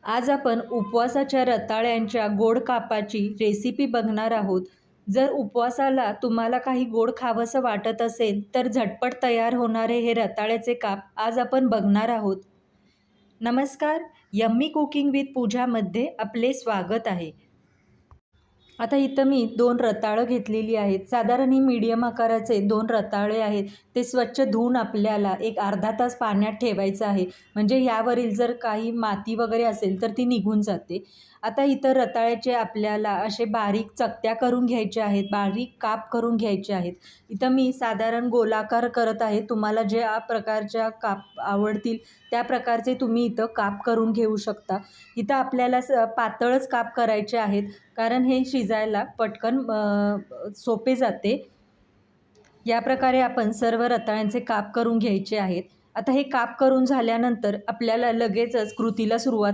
आज आपण उपवासाच्या रताळ्यांच्या गोड कापाची रेसिपी बघणार आहोत. जर उपवासाला तुम्हाला काही गोड खावंसं वाटत असेल तर झटपट तयार होणारे हे रताळ्याचे काप आज आपण बघणार आहोत. नमस्कार, यम्मी कुकिंग विथ पूजामध्ये आपले स्वागत आहे. आता इथं मी 2 रताळं घेतलेली आहेत. साधारण ही मीडियम आकाराचे 2 रताळे आहेत. ते स्वच्छ धुवून आपल्याला एक अर्धा तास पाण्यात ठेवायचं आहे. म्हणजे यावरील जर काही माती वगैरे असेल तर ती निघून जाते. आता इथं रताळ्याचे आपल्याला असे बारीक चकत्या करून घ्यायच्या आहेत, बारीक काप करून घ्यायचे आहेत. इथं मी साधारण गोलाकार करत आहे. तुम्हाला ज्या प्रकारच्या काप आवडतील त्या प्रकारचे तुम्ही इथं काप करून घेऊ शकता. इथं आपल्याला पातळच काप करायचे आहेत, कारण हे शिजायला पटकन सोपे जाते. या प्रकारे आपण सर्व रताळ्यांचे काप करून घ्यायचे आहेत. आता हे काप करून झाल्यानंतर आपल्याला लगेचच कृतीला सुरुवात